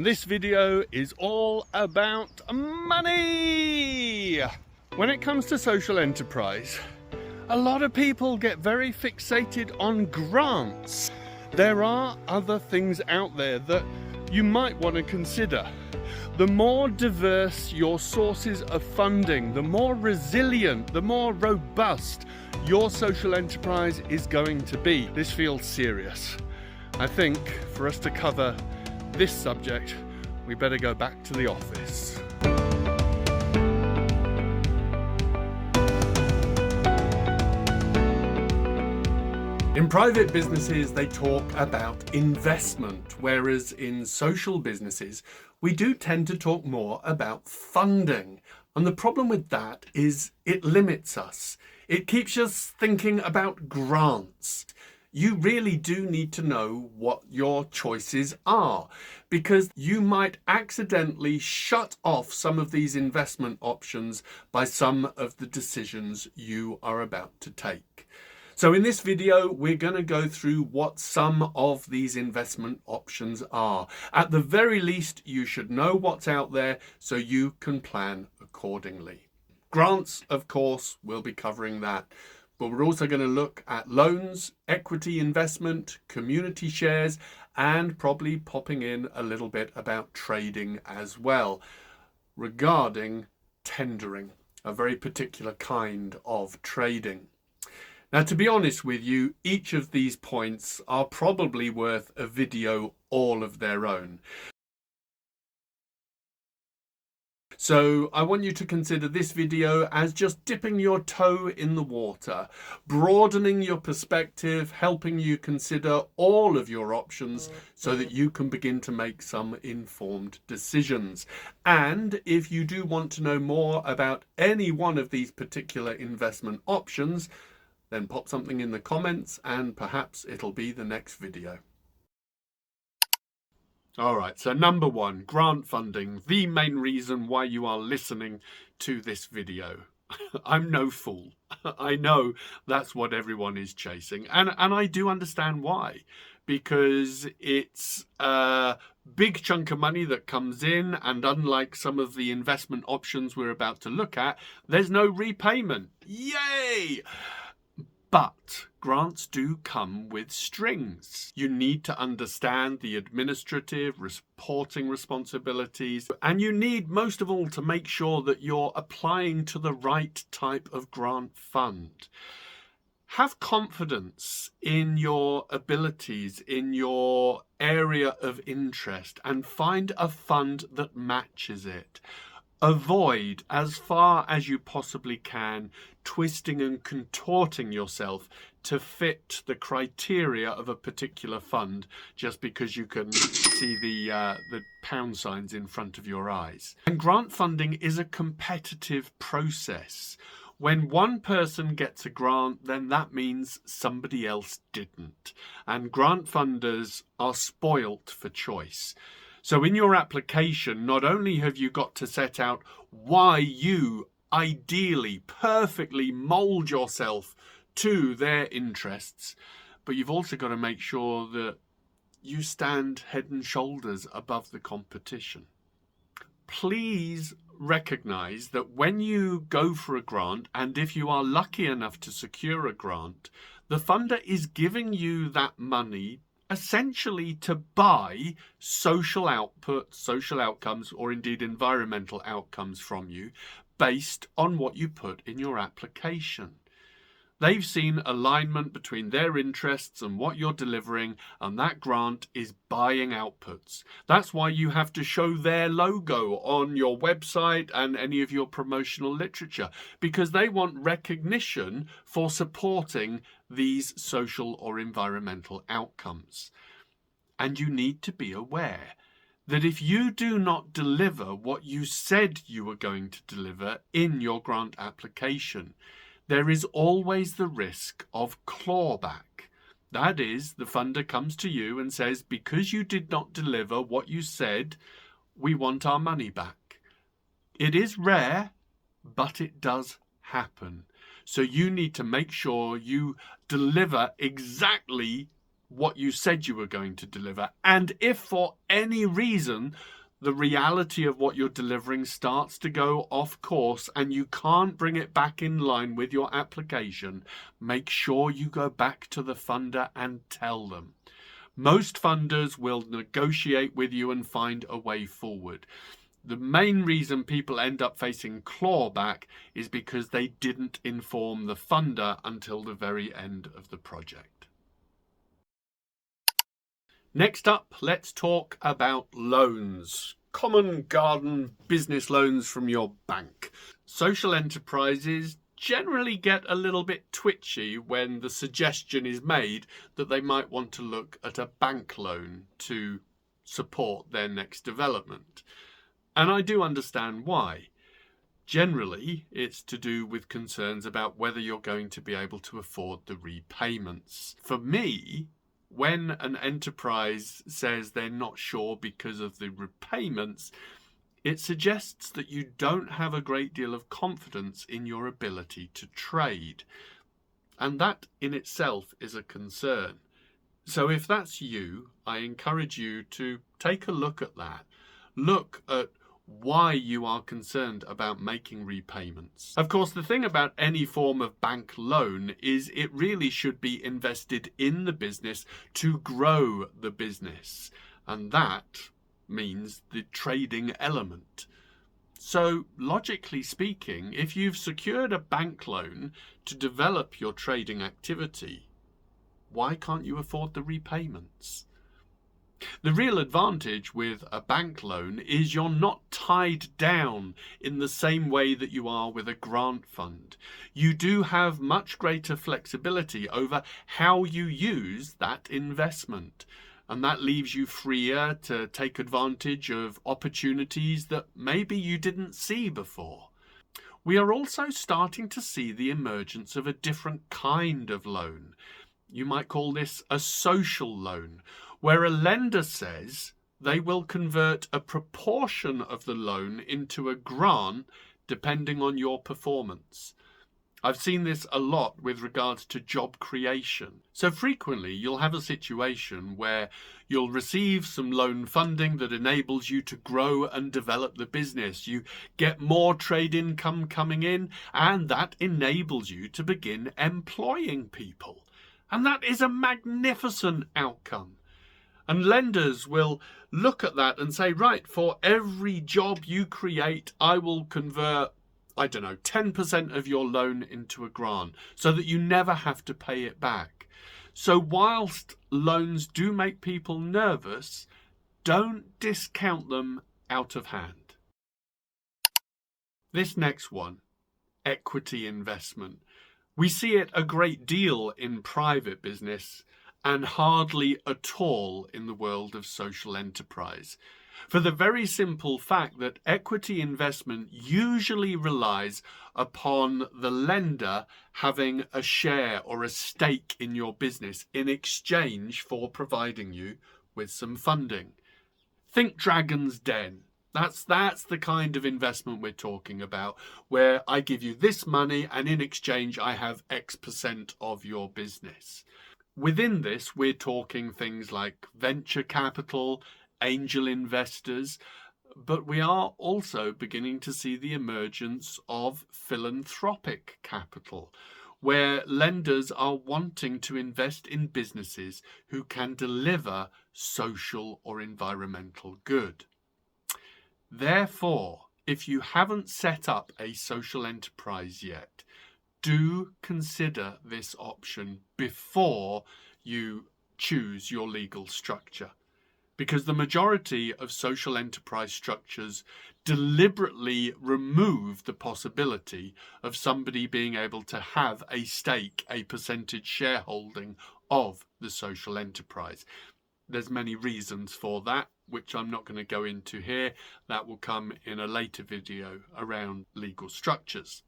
This video is all about money. When it comes to social enterprise, a lot of people get very fixated on grants. There are other things out there that you might want to consider. The more diverse your sources of funding, the more resilient, the more robust your social enterprise is going to be. This feels serious. I think for us to cover this subject, we better go back to the office. In private businesses, they talk about investment, whereas in social businesses, we do tend to talk more about funding. And the problem with that is it limits us. It keeps us thinking about grants. You really do need to know what your choices are, because you might accidentally shut off some of these investment options by some of the decisions you are about to take. So in this video, we're going to go through what some of these investment options are. At the very least, you should know what's out there so you can plan accordingly. Grants, of course, we'll be covering that. But we're also going to look at loans, equity investment, community shares, and probably popping in a little bit about trading as well, regarding tendering, a very particular kind of trading. Now, to be honest with you, each of these points are probably worth a video all of their own. So I want you to consider this video as just dipping your toe in the water, broadening your perspective, helping you consider all of your options so that you can begin to make some informed decisions. And if you do want to know more about any one of these particular investment options, then pop something in the comments and perhaps it'll be the next video. All right, so number one, grant funding, the main reason why you are listening to this video. I'm no fool. I know that's what everyone is chasing. And I do understand why. Because it's a big chunk of money that comes in, and unlike some of the investment options we're about to look at, there's no repayment. Yay! But grants do come with strings. You need to understand the administrative reporting responsibilities, and you need most of all to make sure that you're applying to the right type of grant fund. Have confidence in your abilities, in your area of interest, and find a fund that matches it. Avoid, as far as you possibly can, twisting and contorting yourself to fit the criteria of a particular fund just because you can see the pound signs in front of your eyes. And grant funding is a competitive process. When one person gets a grant, then that means somebody else didn't. And grant funders are spoilt for choice. So in your application, not only have you got to set out why you ideally, perfectly mold yourself to their interests, but you've also got to make sure that you stand head and shoulders above the competition. Please recognize that when you go for a grant, and if you are lucky enough to secure a grant, the funder is giving you that money essentially to buy social output, social outcomes, or indeed environmental outcomes from you based on what you put in your application. They've seen alignment between their interests and what you're delivering, and that grant is buying outputs. That's why you have to show their logo on your website and any of your promotional literature, because they want recognition for supporting these social or environmental outcomes. And you need to be aware that if you do not deliver what you said you were going to deliver in your grant application, there is always the risk of clawback. That is, the funder comes to you and says, because you did not deliver what you said, we want our money back. It is rare, but it does happen. So you need to make sure you deliver exactly what you said you were going to deliver. And if for any reason the reality of what you're delivering starts to go off course and you can't bring it back in line with your application, make sure you go back to the funder and tell them. Most funders will negotiate with you and find a way forward. The main reason people end up facing clawback is because they didn't inform the funder until the very end of the project. Next up, let's talk about loans. Common garden business loans from your bank. Social enterprises generally get a little bit twitchy when the suggestion is made that they might want to look at a bank loan to support their next development. And I do understand why. Generally, it's to do with concerns about whether you're going to be able to afford the repayments. For me, when an enterprise says they're not sure because of the repayments, it suggests that you don't have a great deal of confidence in your ability to trade. And that in itself is a concern. So if that's you, I encourage you to take a look at that. Look at why you are concerned about making repayments. Of course, the thing about any form of bank loan is it really should be invested in the business to grow the business. And that means the trading element. So logically speaking, if you've secured a bank loan to develop your trading activity, why can't you afford the repayments? The real advantage with a bank loan is you're not tied down in the same way that you are with a grant fund. You do have much greater flexibility over how you use that investment, and that leaves you freer to take advantage of opportunities that maybe you didn't see before. We are also starting to see the emergence of a different kind of loan. You might call this a social loan, where a lender says they will convert a proportion of the loan into a grant depending on your performance. I've seen this a lot with regards to job creation. So frequently you'll have a situation where you'll receive some loan funding that enables you to grow and develop the business. You get more trade income coming in, and that enables you to begin employing people. And that is a magnificent outcome. And lenders will look at that and say, right, for every job you create, I will convert, 10% of your loan into a grant so that you never have to pay it back. So whilst loans do make people nervous, don't discount them out of hand. This next one, equity investment. We see it a great deal in private business and hardly at all in the world of social enterprise, for the very simple fact that equity investment usually relies upon the lender having a share or a stake in your business in exchange for providing you with some funding. Think Dragon's Den. That's the kind of investment we're talking about, where I give you this money and in exchange I have X% of your business. Within this, we're talking things like venture capital, angel investors, but we are also beginning to see the emergence of philanthropic capital, where lenders are wanting to invest in businesses who can deliver social or environmental good. Therefore, if you haven't set up a social enterprise yet, do consider this option before you choose your legal structure, because the majority of social enterprise structures deliberately remove the possibility of somebody being able to have a stake, a percentage shareholding of the social enterprise. There's many reasons for that, which I'm not going to go into here. That will come in a later video around legal structures.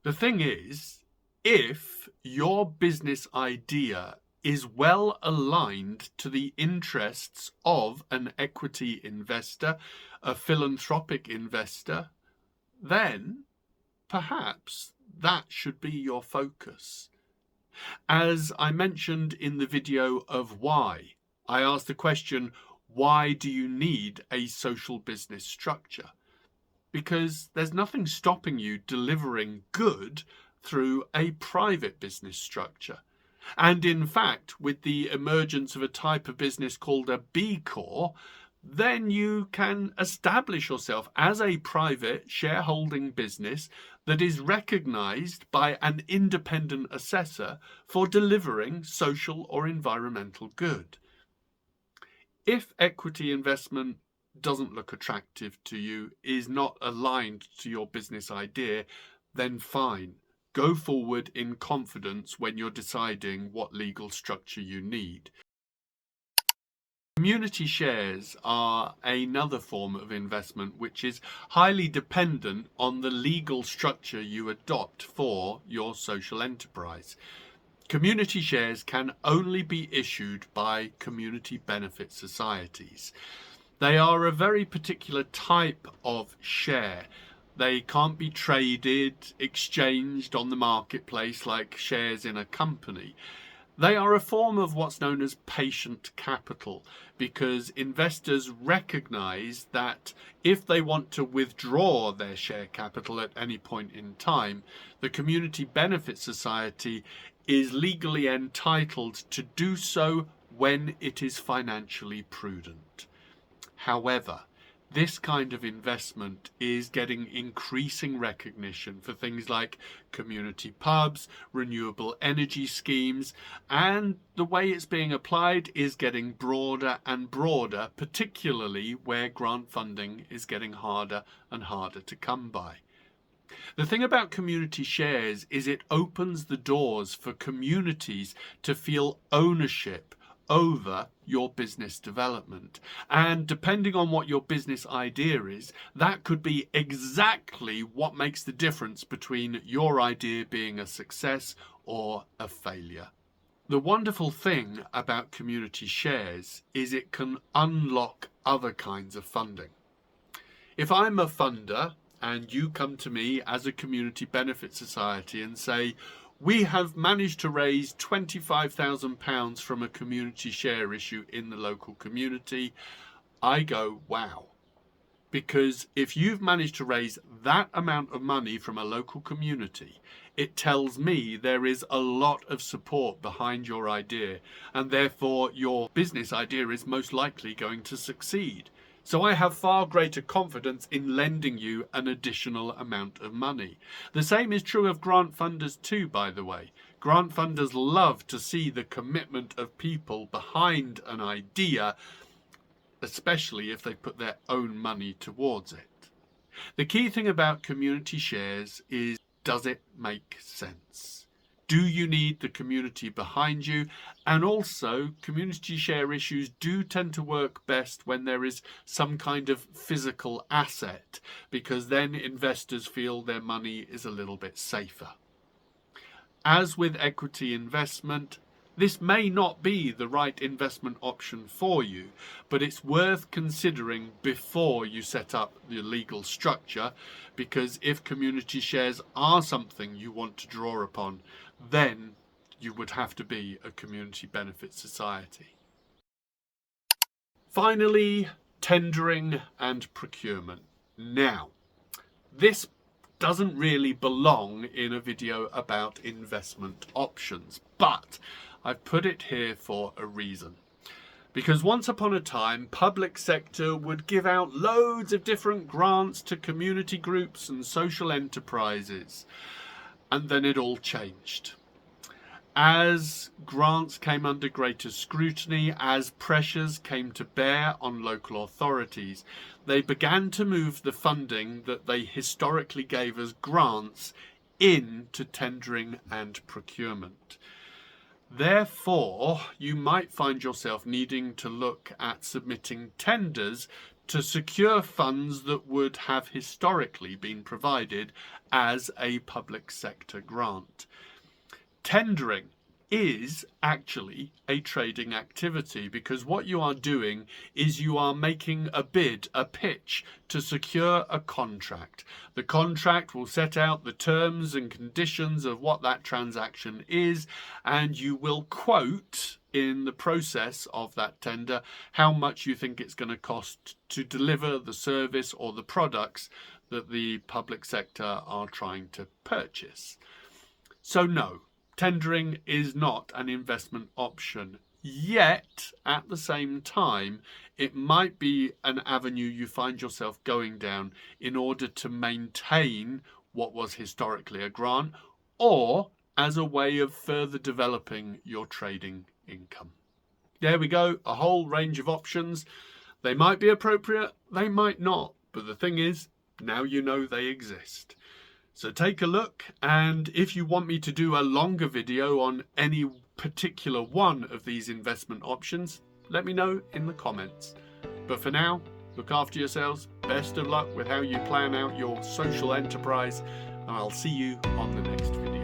The thing is, if your business idea is well aligned to the interests of an equity investor, a philanthropic investor, then perhaps that should be your focus. As I mentioned in the video of why, I asked the question, why do you need a social business structure? Because there's nothing stopping you delivering good through a private business structure. And in fact, with the emergence of a type of business called a B Corp, then you can establish yourself as a private shareholding business that is recognized by an independent assessor for delivering social or environmental good. If equity investment doesn't look attractive to you, is not aligned to your business idea, then fine. Go forward in confidence when you're deciding what legal structure you need. Community shares are another form of investment which is highly dependent on the legal structure you adopt for your social enterprise. Community shares can only be issued by community benefit societies. They are a very particular type of share. They can't be traded, exchanged on the marketplace like shares in a company. They are a form of what's known as patient capital, because investors recognize that if they want to withdraw their share capital at any point in time, the Community Benefit Society is legally entitled to do so when it is financially prudent. However, this kind of investment is getting increasing recognition for things like community pubs, renewable energy schemes, and the way it's being applied is getting broader and broader, particularly where grant funding is getting harder and harder to come by. The thing about community shares is it opens the doors for communities to feel ownership over your business development. And depending on what your business idea is, that could be exactly what makes the difference between your idea being a success or a failure. The wonderful thing about community shares is it can unlock other kinds of funding. If I'm a funder and you come to me as a community benefit society and say, we have managed to raise £25,000 from a community share issue in the local community, I go, wow. Because if you've managed to raise that amount of money from a local community, it tells me there is a lot of support behind your idea, and therefore your business idea is most likely going to succeed. So I have far greater confidence in lending you an additional amount of money. The same is true of grant funders too, by the way. Grant funders love to see the commitment of people behind an idea, especially if they put their own money towards it. The key thing about community shares is, does it make sense? Do you need the community behind you? And also, community share issues do tend to work best when there is some kind of physical asset, because then investors feel their money is a little bit safer. As with equity investment, this may not be the right investment option for you, but it's worth considering before you set up the legal structure, because if community shares are something you want to draw upon, then you would have to be a community benefit society. Finally, tendering and procurement. Now, this doesn't really belong in a video about investment options, but I've put it here for a reason. Because once upon a time, public sector would give out loads of different grants to community groups and social enterprises. And then it all changed. As grants came under greater scrutiny, as pressures came to bear on local authorities, they began to move the funding that they historically gave as grants into tendering and procurement. Therefore, you might find yourself needing to look at submitting tenders to secure funds that would have historically been provided as a public sector grant. Tendering is actually a trading activity, because what you are doing is you are making a bid, a pitch to secure a contract. The contract will set out the terms and conditions of what that transaction is, and you will quote in the process of that tender how much you think it's going to cost to deliver the service or the products that the public sector are trying to purchase. So no, tendering is not an investment option. Yet, at the same time, it might be an avenue you find yourself going down in order to maintain what was historically a grant, or as a way of further developing your trading income. There we go, a whole range of options. They might be appropriate, they might not, but the thing is, now you know they exist. So take a look, and if you want me to do a longer video on any particular one of these investment options, let me know in the comments. But for now, look after yourselves, best of luck with how you plan out your social enterprise, and I'll see you on the next video.